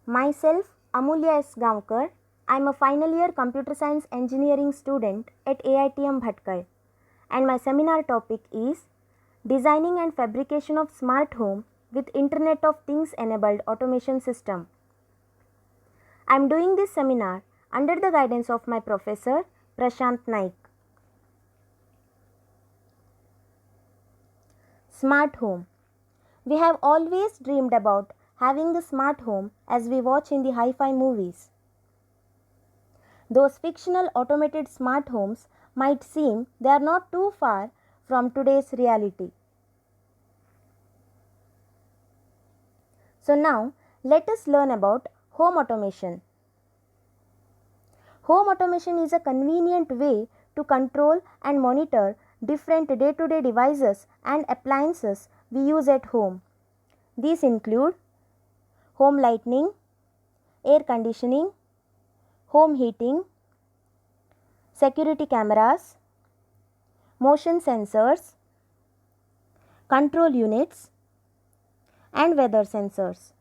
Myself, Amulya S. Gaonkar. I am a final year computer science engineering student at AITM Bhatkar, and my seminar topic is Designing and Fabrication of Smart Home with Internet of Things Enabled Automation System. I am doing this seminar under the guidance of my professor Prashant Naik. Smart Home. We have always dreamed about having the smart home as we watch in the hi-fi movies. Those fictional automated smart homes might seem they are not too far from today's reality. So now let us learn about home automation. Home automation is a convenient way to control and monitor different day-to-day devices and appliances we use at home. These include home lighting, air conditioning, home heating, security cameras, motion sensors, control units, and weather sensors.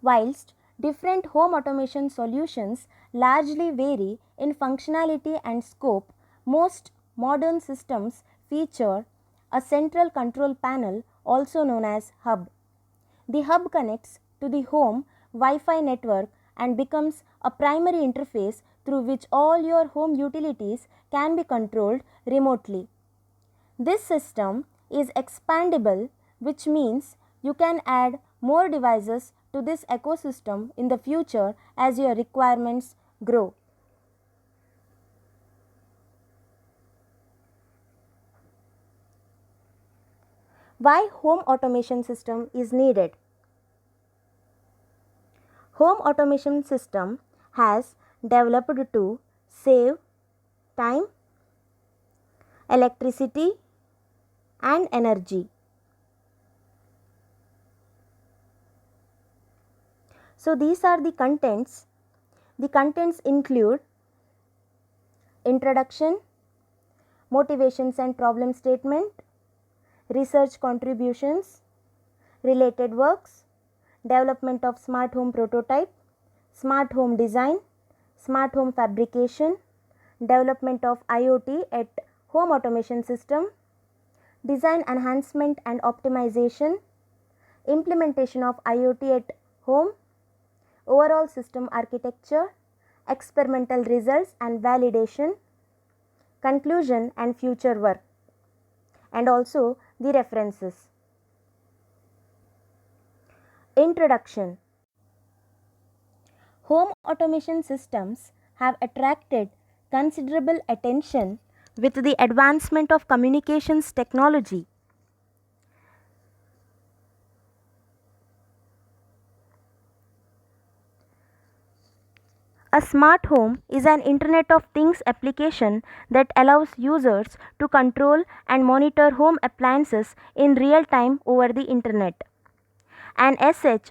Whilst different home automation solutions largely vary in functionality and scope, most modern systems feature a central control panel, also known as hub. The hub connects to the home Wi-Fi network and becomes a primary interface through which all your home utilities can be controlled remotely. This system is expandable, which means you can add more devices to this ecosystem in the future as your requirements grow. Why home automation system is needed? Home automation system has developed to save time, electricity, and energy. So these are the contents. The contents include introduction, motivations and problem statement, research contributions, related works, development of smart home prototype, smart home design, smart home fabrication, development of IoT at home automation system, design enhancement and optimization, implementation of IoT at home, overall system architecture, experimental results and validation, conclusion and future work, and also the references. Introduction. Home automation systems have attracted considerable attention with the advancement of communications technology. A smart home is an Internet of Things application that allows users to control and monitor home appliances in real time over the Internet. An SH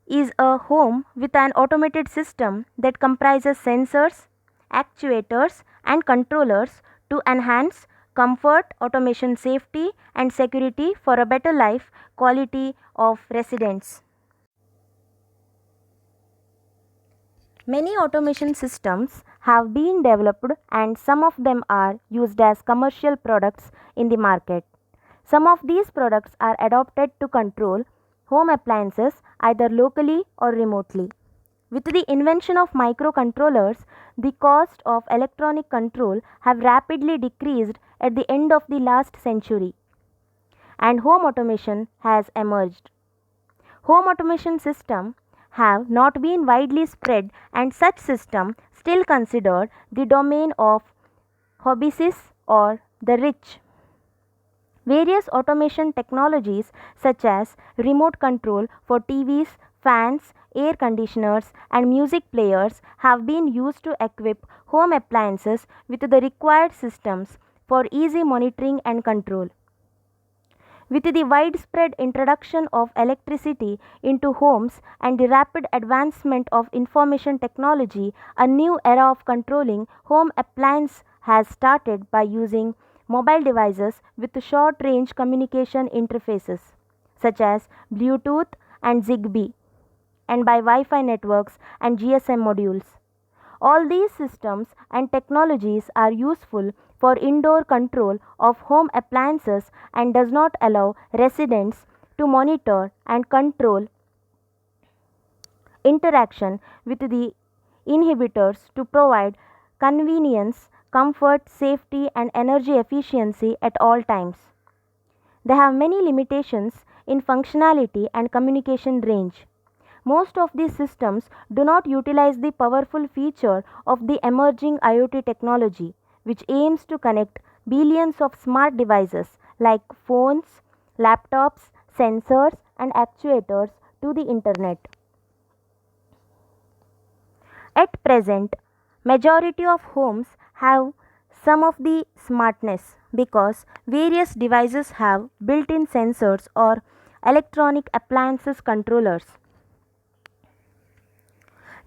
is a home with an automated system that comprises sensors, actuators, and controllers to enhance comfort, automation safety, and security for a better life quality of residents. Many automation systems have been developed and some of them are used as commercial products in the market. Some of these products are adopted to control home appliances either locally or remotely. With the invention of microcontrollers, the cost of electronic control have rapidly decreased at the end of the last century, and home automation has emerged. Home automation systems have not been widely spread, and such systems still considered the domain of hobbyists or the rich. Various automation technologies such as remote control for TVs, fans, air conditioners, and music players have been used to equip home appliances with the required systems for easy monitoring and control. With the widespread introduction of electricity into homes and the rapid advancement of information technology, a new era of controlling home appliances has started by using mobile devices with short range communication interfaces such as Bluetooth and Zigbee. and by Wi-Fi networks and GSM modules. All these systems and technologies are useful for indoor control of home appliances and does not allow residents to monitor and control interaction with the inhibitors to provide convenience, comfort, safety, and energy efficiency at all times. They have many limitations in functionality and communication range. Most of these systems do not utilize the powerful feature of the emerging IoT technology, which aims to connect billions of smart devices like phones, laptops, sensors, and actuators to the internet. At present, majority of homes have some of the smartness because various devices have built-in sensors or electronic appliances controllers.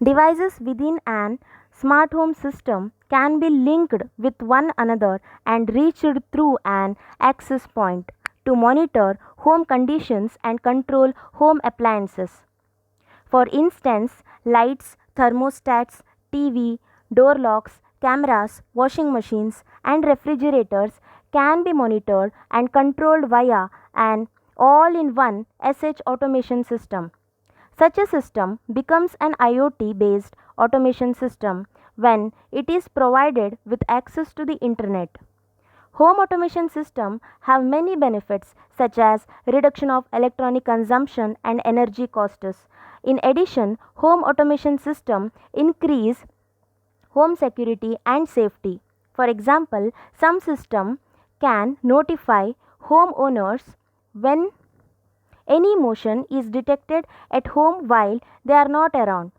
Devices within an smart home system can be linked with one another and reached through an access point to monitor home conditions and control home appliances. For instance, lights, thermostats, TV, door locks, cameras, washing machines, and refrigerators can be monitored and controlled via an all in one SH automation system. Such a system becomes an IoT based automation system when it is provided with access to the internet. Home automation systems have many benefits such as reduction of electronic consumption and energy costs. In addition, home automation systems increase home security and safety. For example, some systems can notify homeowners when any motion is detected at home while they are not around,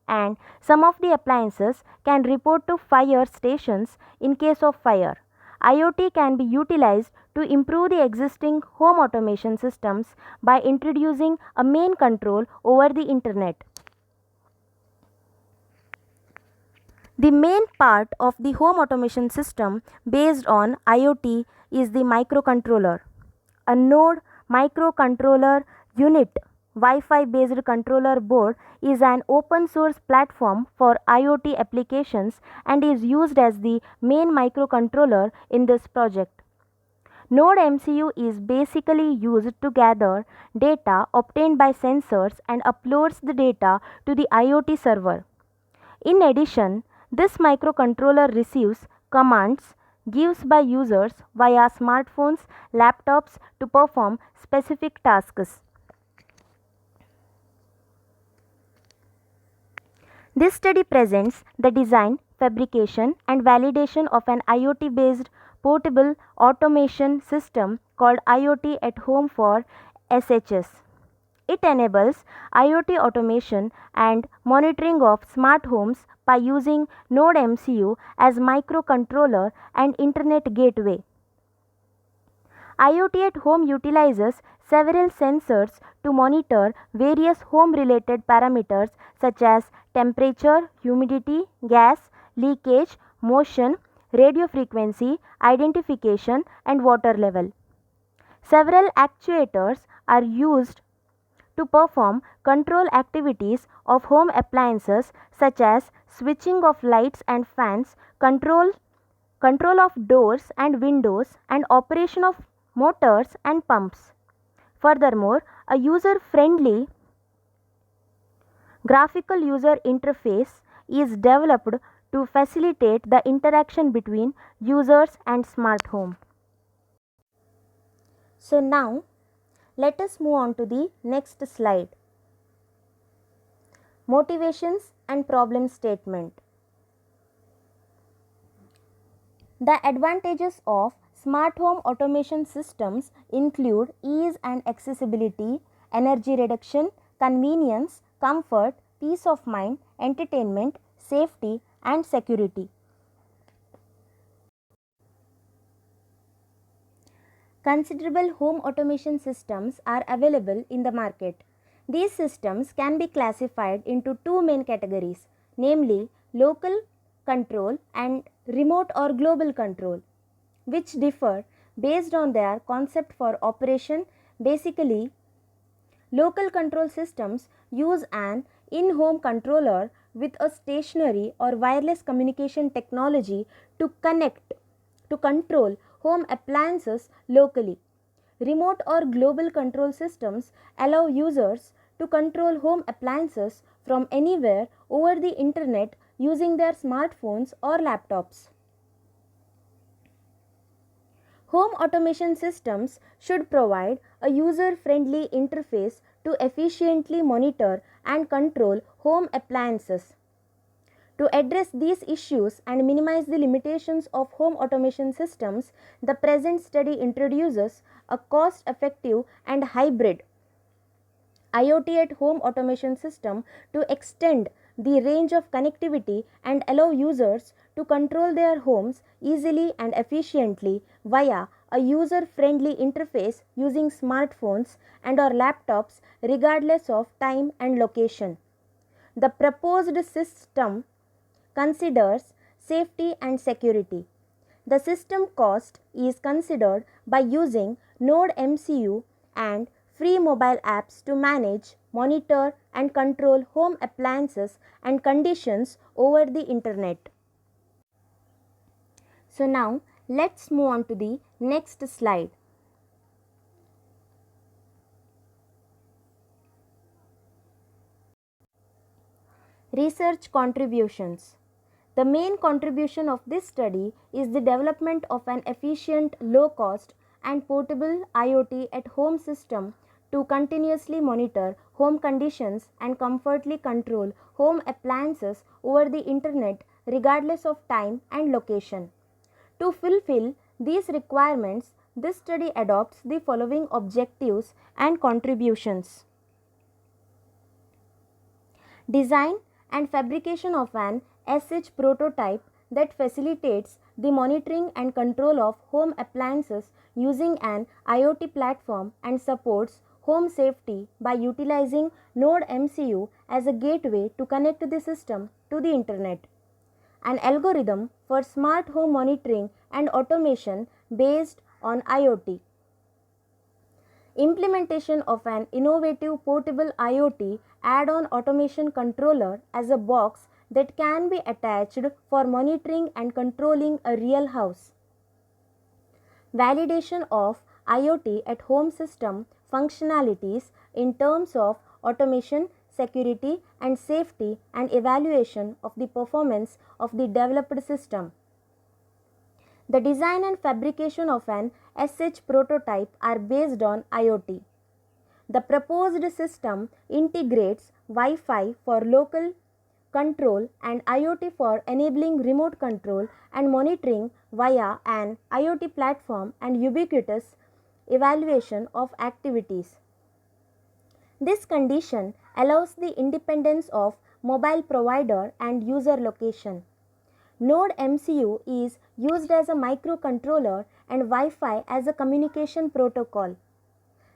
and some of the appliances can report to fire stations in case of fire. IoT can be utilized to improve the existing home automation systems by introducing a main control over the internet. The main part of the home automation system based on IoT is the microcontroller. A node microcontroller unit Wi-Fi based controller board is an open source platform for IoT applications and is used as the main microcontroller in this project. Node MCU is basically used to gather data obtained by sensors and uploads the data to the IoT server. In addition, this microcontroller receives commands given by users via smartphones, laptops to perform specific tasks. This study presents the design, fabrication, and validation of an IoT based portable automation system called IoT at Home for SHS. It enables IoT automation and monitoring of smart homes by using Node MCU as microcontroller and internet gateway. IoT at home utilizes several sensors to monitor various home related parameters such as temperature, humidity, gas, leakage, motion, radio frequency, identification, and water level. Several actuators are used to perform control activities of home appliances such as switching of lights and fans, control of doors and windows, and operation of motors and pumps. Furthermore, a user-friendly graphical user interface is developed to facilitate the interaction between users and smart home. So now, let us move on to the next slide. Motivations and problem statement. The advantages of smart home automation systems include ease and accessibility, energy reduction, convenience, comfort, peace of mind, entertainment, safety, and security. Considerable home automation systems are available in the market. These systems can be classified into two main categories, namely local control and remote or global control, which differ based on their concept for operation. Basically, Local control systems use an in-home controller with a stationary or wireless communication technology to control home appliances locally. Remote or global control systems allow users to control home appliances from anywhere over the internet using their smartphones or laptops. Home automation systems should provide a user-friendly interface to efficiently monitor and control home appliances. To address these issues and minimize the limitations of home automation systems, the present study introduces a cost-effective and hybrid IoT at home automation system to extend the range of connectivity and allow users to control their homes easily and efficiently via a user-friendly interface using smartphones and or laptops regardless of time and location. The proposed system considers safety and security. The system cost is considered by using Node MCU and free mobile apps to manage, monitor, and control home appliances and conditions over the internet. So, now let's move on to the next slide. Research contributions. The main contribution of this study is the development of an efficient, low cost, and portable IoT at home system to continuously monitor home conditions and comfortably control home appliances over the internet regardless of time and location. To fulfill these requirements, this study adopts the following objectives and contributions. Design and fabrication of an SH prototype that facilitates the monitoring and control of home appliances using an IoT platform and supports home safety by utilizing Node MCU as a gateway to connect the system to the internet. An algorithm for smart home monitoring and automation based on IoT. Implementation of an innovative portable IoT add-on automation controller as a box that can be attached for monitoring and controlling a real house. Validation of IoT at home system functionalities in terms of automation, security and safety, and evaluation of the performance of the developed system. The design and fabrication of an SH prototype are based on IoT. The proposed system integrates Wi-Fi for local control and IoT for enabling remote control and monitoring via an IoT platform and ubiquitous evaluation of activities. This condition allows the independence of mobile provider and user location. Node MCU is used as a microcontroller and Wi-Fi as a communication protocol.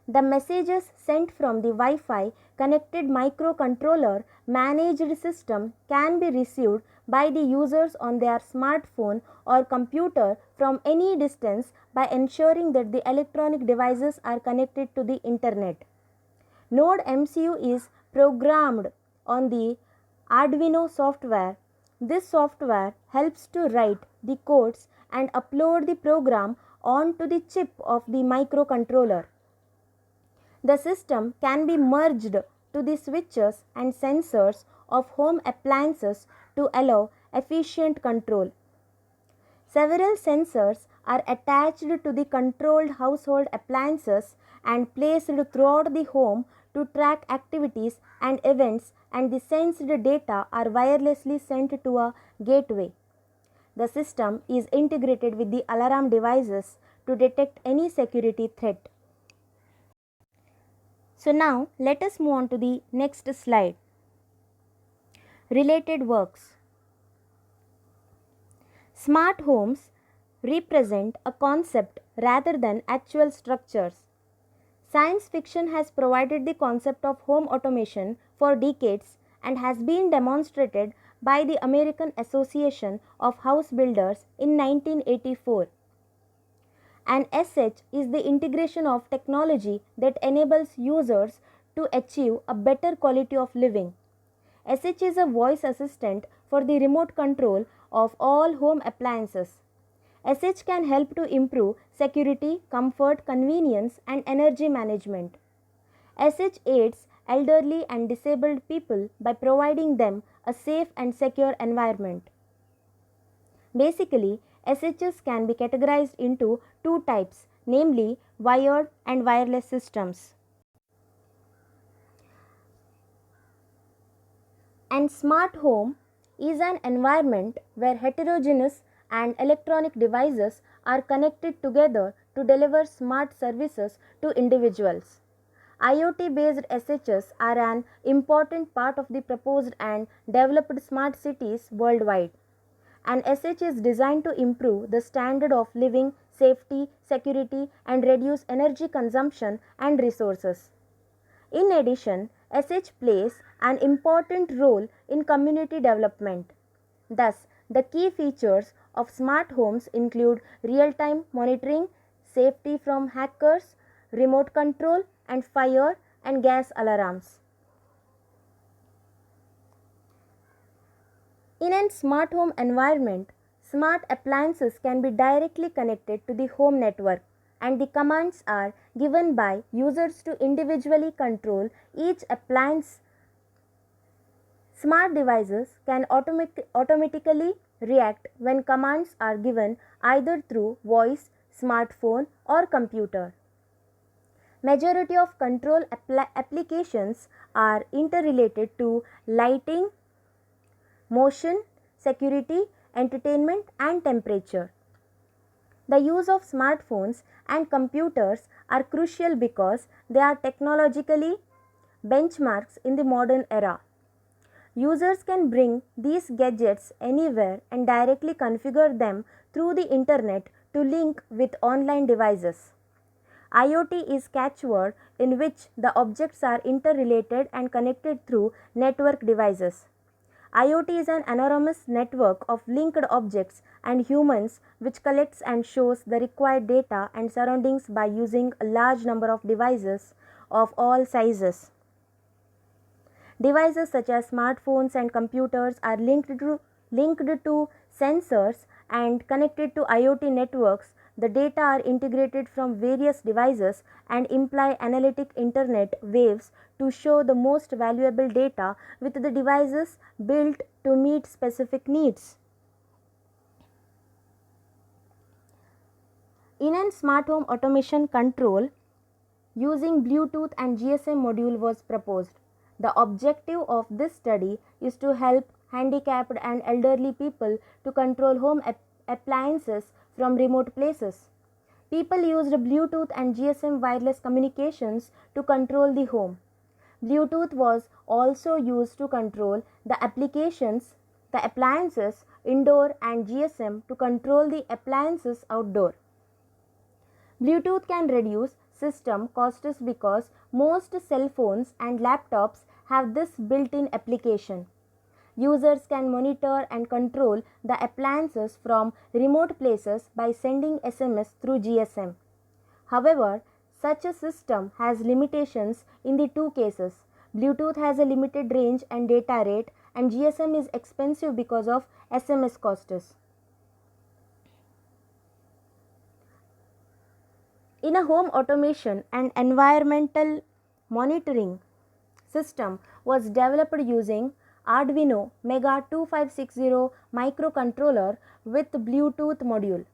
The messages sent from the Wi-Fi connected microcontroller managed system can be received by the users on their smartphone or computer from any distance by ensuring that the electronic devices are connected to the internet. Node MCU is programmed on the Arduino software. This software helps to write the codes and upload the program onto the chip of the microcontroller. The system can be merged to the switches and sensors of home appliances to allow efficient control. Several sensors are attached to the controlled household appliances and placed throughout the home to track activities and events, and the sensed data are wirelessly sent to a gateway. The system is integrated with the alarm devices to detect any security threat. So now let us move on to the next slide. Related works. Smart homes represent a concept rather than actual structures. Science fiction has provided the concept of home automation for decades and has been demonstrated by the American Association of House Builders in 1984. An SH is the integration of technology that enables users to achieve a better quality of living. SH is a voice assistant for the remote control of all home appliances. SH can help to improve security, comfort, convenience, and energy management. SH aids elderly and disabled people by providing them a safe and secure environment. Basically, SHs can be categorized into two types, namely wired and wireless systems. An smart home is an environment where heterogeneous and electronic devices are connected together to deliver smart services to individuals. IoT based SHs are an important part of the proposed and developed smart cities worldwide. An SH is designed to improve the standard of living, safety, security, and reduce energy consumption and resources. In addition, SH plays an important role in community development. Thus, the key features of smart homes include real time monitoring, safety from hackers, remote control, and fire and gas alarms. In a smart home environment, smart appliances can be directly connected to the home network, and the commands are given by users to individually control each appliance. Smart devices can automatically react when commands are given either through voice, smartphone, or computer. Majority of control applications are interrelated to lighting, motion, security, entertainment, and temperature. The use of smartphones and computers are crucial because they are technologically benchmarks in the modern era. Users can bring these gadgets anywhere and directly configure them through the internet to link with online devices. IoT is catchword in which the objects are interrelated and connected through network devices. IoT is an enormous network of linked objects and humans which collects and shows the required data and surroundings by using a large number of devices of all sizes. Devices such as smartphones and computers are linked to sensors and connected to IoT networks. The data are integrated from various devices and imply analytic internet waves to show the most valuable data with the devices built to meet specific needs. In a smart home automation control, using Bluetooth and GSM module was proposed. The objective of this study is to help handicapped and elderly people to control home appliances from remote places. People used Bluetooth and GSM wireless communications to control the home. Bluetooth was also used to control the appliances indoor, and GSM to control the appliances outdoor. Bluetooth can reduce system costs because most cell phones and laptops have this built-in application. Users can monitor and control the appliances from remote places by sending SMS through GSM. However, such a system has limitations in the two cases. Bluetooth has a limited range and data rate, and GSM is expensive because of SMS costs. In a home automation and environmental monitoring system was developed using Arduino Mega 2560 microcontroller with Bluetooth module.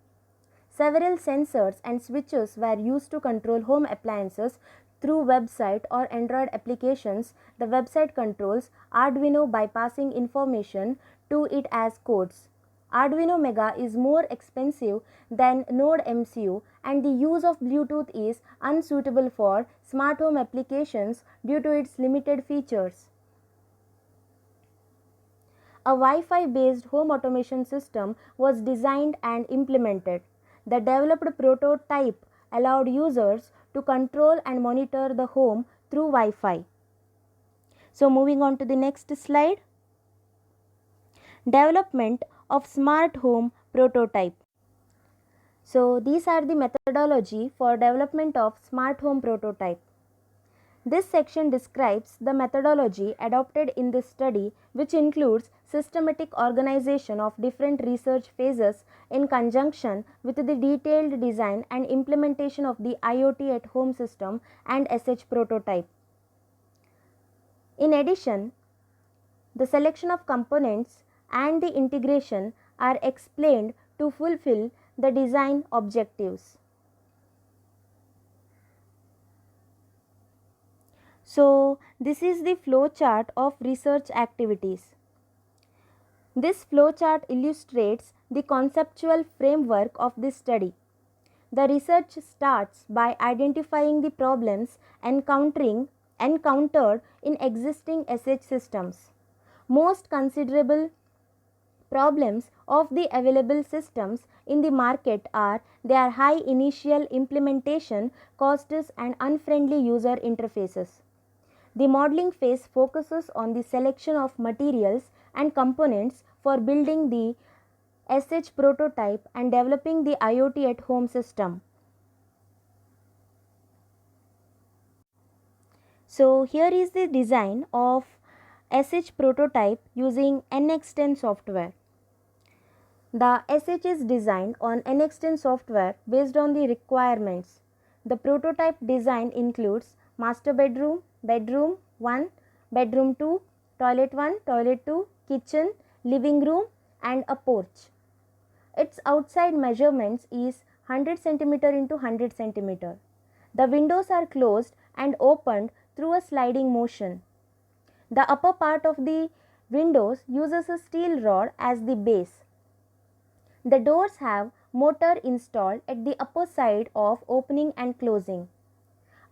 Several sensors and switches were used to control home appliances through website or Android applications. The website controls Arduino by passing information to it as codes. Arduino Mega is more expensive than Node MCU, and the use of Bluetooth is unsuitable for smart home applications due to its limited features. A Wi-Fi based home automation system was designed and implemented. The developed prototype allowed users to control and monitor the home through Wi-Fi. So moving on to the next slide. Development of smart home prototype. So these are the methodology for development of smart home prototype. This section describes the methodology adopted in this study, which includes systematic organization of different research phases in conjunction with the detailed design and implementation of the IoT at home system and SH prototype. In addition, the selection of components and the integration are explained to fulfill the design objectives. So, this is the flow chart of research activities. This flow chart illustrates the conceptual framework of this study. The research starts by identifying the problems encountered in existing SH systems. Most considerable problems of the available systems in the market are their high initial implementation costs and unfriendly user interfaces. The modeling phase focuses on the selection of materials and components for building the SH prototype and developing the IoT at home system. So, here is the design of SH prototype using NX10 software. The SH is designed on NX10 software based on the requirements. The prototype design includes master bedroom, bedroom 1, bedroom 2, toilet 1, toilet 2, kitchen, living room and a porch. Its outside measurements is 100 cm into 100 cm. The windows are closed and opened through a sliding motion. The upper part of the windows uses a steel rod as the base. The doors have motor installed at the upper side of opening and closing.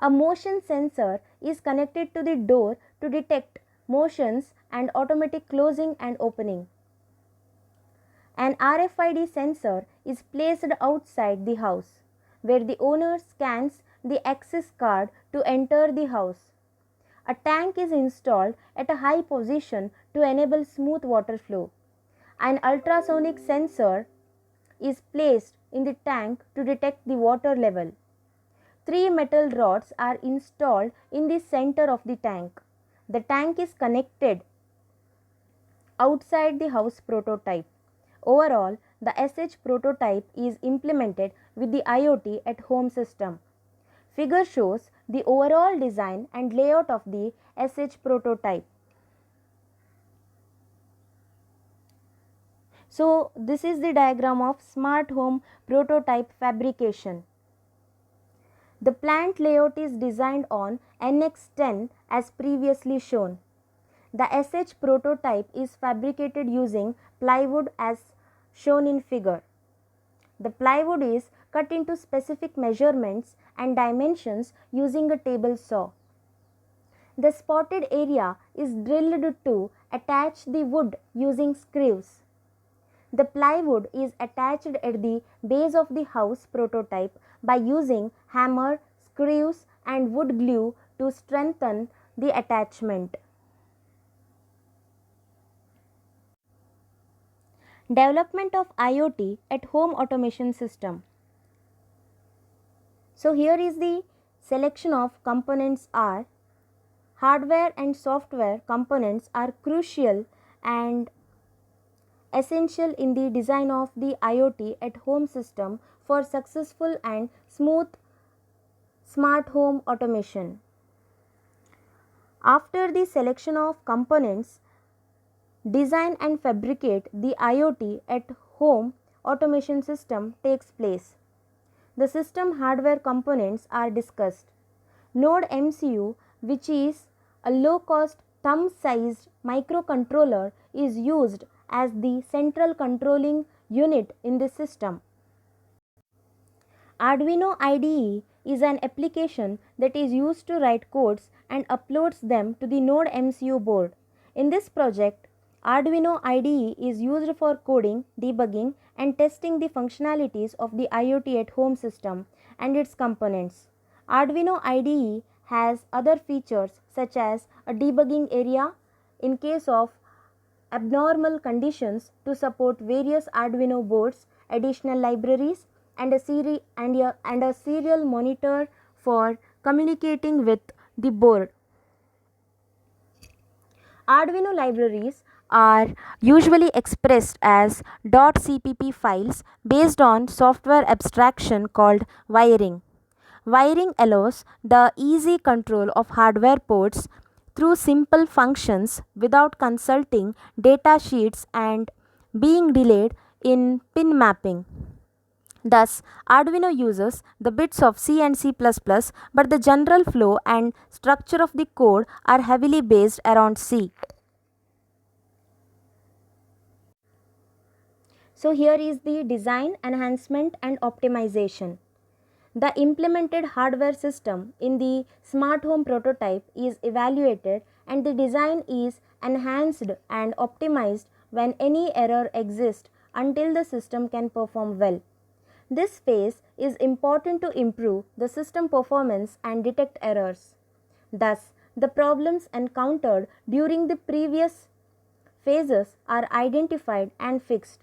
A motion sensor is connected to the door to detect motions and automatic closing and opening. An RFID sensor is placed outside the house, where the owner scans the access card to enter the house. A tank is installed at a high position to enable smooth water flow. An ultrasonic sensor is placed in the tank to detect the water level. 3 metal rods are installed in the center of the tank. The tank is connected outside the house prototype. Overall, the SH prototype is implemented with the IoT at home system. Figure shows the overall design and layout of the SH prototype. So, this is the diagram of smart home prototype fabrication. The plant layout is designed on NX10 as previously shown. The SH prototype is fabricated using plywood as shown in figure. The plywood is cut into specific measurements and dimensions using a table saw. The spotted area is drilled to attach the wood using screws. The plywood is attached at the base of the house prototype by using hammer, screws and wood glue to strengthen the attachment. Development of IoT at home automation system. So here is the selection of components are hardware and software components are crucial and essential in the design of the IoT at home system for successful and smooth smart home automation. After the selection of components, design and fabricate the IoT at home automation system takes place. The system hardware components are discussed. Node MCU, which is a low-cost thumb-sized microcontroller, is used as the central controlling unit in the system. Arduino IDE is an application that is used to write codes and uploads them to the Node MCU board. In this project, Arduino IDE is used for coding, debugging, and testing the functionalities of the IoT at home system and its components. Arduino IDE has other features such as a debugging area in case of abnormal conditions to support various Arduino boards, additional libraries, and a serial monitor for communicating with the board. Arduino libraries are usually expressed as .cpp files based on software abstraction called wiring. Wiring allows the easy control of hardware ports through simple functions without consulting data sheets and being delayed in pin mapping. Thus, Arduino uses the bits of C and C++, but the general flow and structure of the code are heavily based around C. So here is the design, enhancement and optimization. The implemented hardware system in the smart home prototype is evaluated and the design is enhanced and optimized when any error exists until the system can perform well. This phase is important to improve the system performance and detect errors. Thus, the problems encountered during the previous phases are identified and fixed.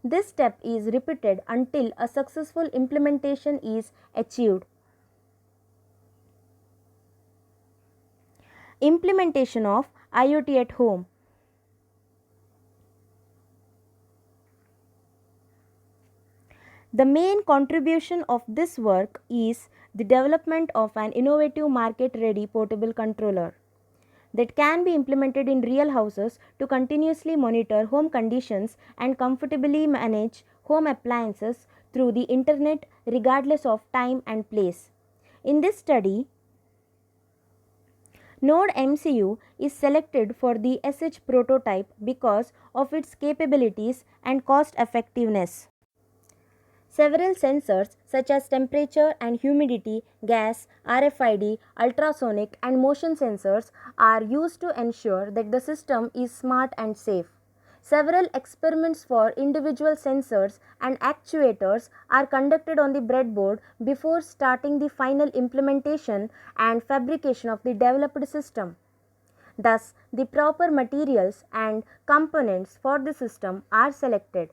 This step is repeated until a successful implementation is achieved. Implementation of IoT at home. The main contribution of this work is the development of an innovative market-ready portable controller that can be implemented in real houses to continuously monitor home conditions and comfortably manage home appliances through the internet regardless of time and place. In this study, Node MCU is selected for the SH prototype because of its capabilities and cost effectiveness. Several sensors such as temperature and humidity, gas, RFID, ultrasonic and motion sensors are used to ensure that the system is smart and safe. Several experiments for individual sensors and actuators are conducted on the breadboard before starting the final implementation and fabrication of the developed system. Thus, the proper materials and components for the system are selected.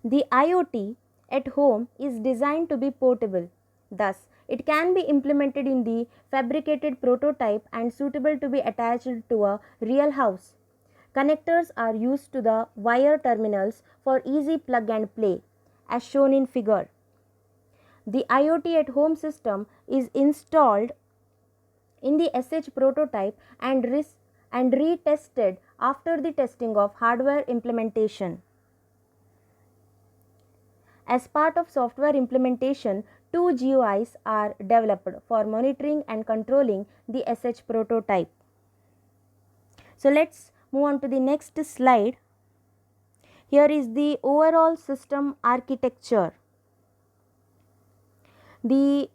The IoT at home is designed to be portable. Thus, it can be implemented in the fabricated prototype and suitable to be attached to a real house. Connectors are used to the wire terminals for easy plug and play, as shown in figure. The IoT at home system is installed in the SH prototype and retested after the testing of hardware implementation. As part of software implementation, two GUIs are developed for monitoring and controlling the SH prototype. So let's move on to the next slide. Here is the overall system architecture. In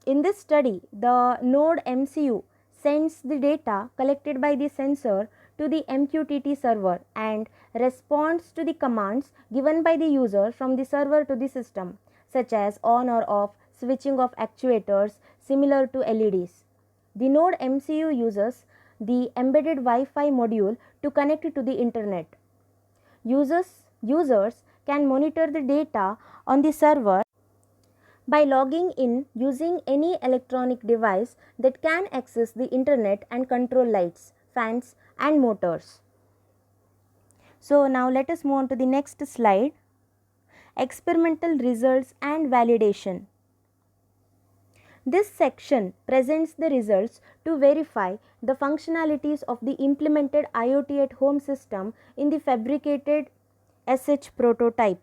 this study, the Node MCU sends the data collected by the sensor to the MQTT server and responds to the commands given by the user from the server to the system, such as on or off, switching of actuators similar to LEDs. The Node MCU uses the embedded Wi-Fi module to connect to the internet. Users can monitor the data on the server by logging in using any electronic device that can access the internet and control lights, fans and motors. So now let us move on to the next slide. Experimental results and validation. This section presents the results to verify the functionalities of the implemented IoT at home system in the fabricated SH prototype.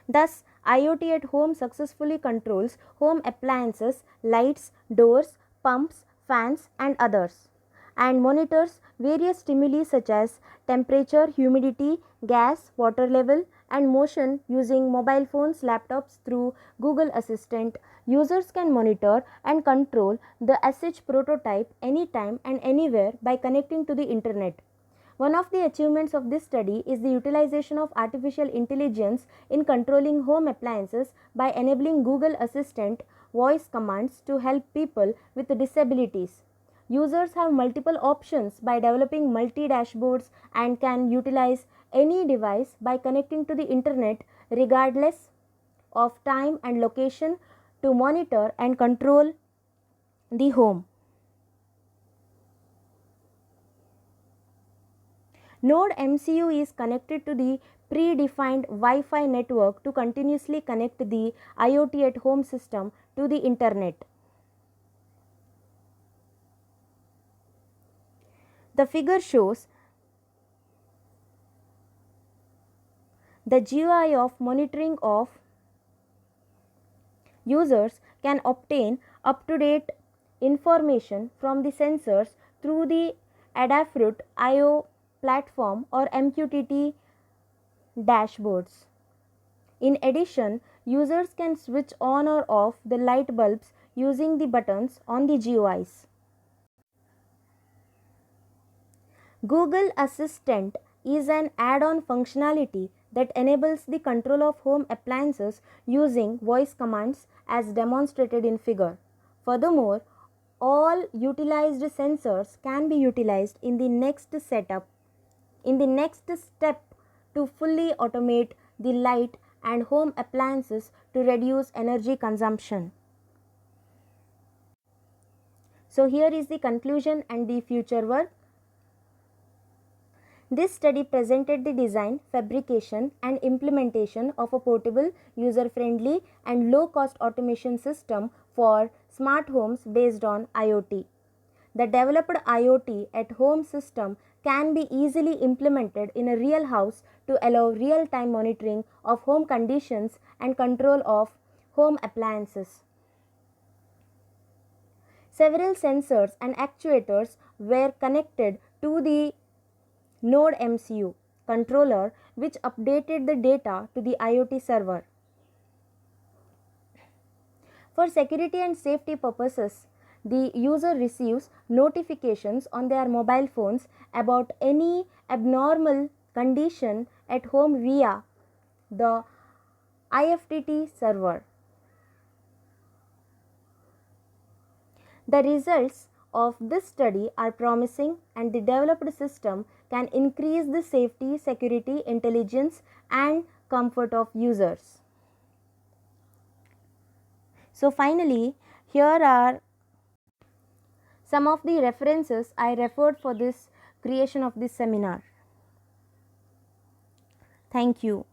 Thus, IoT at home successfully controls home appliances, lights, doors, pumps, fans and others, and monitors various stimuli such as temperature, humidity, gas, water level and motion using mobile phones, laptops through Google Assistant. Users can monitor and control the SH prototype anytime and anywhere by connecting to the internet. One of the achievements of this study is the utilization of artificial intelligence in controlling home appliances by enabling Google Assistant voice commands to help people with disabilities. Users have multiple options by developing multi-dashboards and can utilize any device by connecting to the internet regardless of time and location to monitor and control the home. Node MCU is connected to the predefined Wi-Fi network to continuously connect the IoT at home system to the internet. The figure shows the GUI of monitoring of users can obtain up-to-date information from the sensors through the Adafruit IO platform or MQTT dashboards. In addition, users can switch on or off the light bulbs using the buttons on the GUIs. Google Assistant is an add-on functionality that enables the control of home appliances using voice commands as demonstrated in figure. Furthermore, all utilized sensors can be utilized in the next step to fully automate the light and home appliances to reduce energy consumption. So here is the conclusion and the future work. This study presented the design, fabrication and implementation of a portable, user-friendly and low-cost automation system for smart homes based on IoT. The developed IoT at home system can be easily implemented in a real house to allow real-time monitoring of home conditions and control of home appliances. Several sensors and actuators were connected to the Node MCU controller, which updated the data to the IoT server. For security and safety purposes, the user receives notifications on their mobile phones about any abnormal condition at home via the IFTT server. The results of this study are promising, and the developed system can increase the safety, security, intelligence and comfort of users. So finally, here are some of the references I referred for this creation of this seminar. Thank you.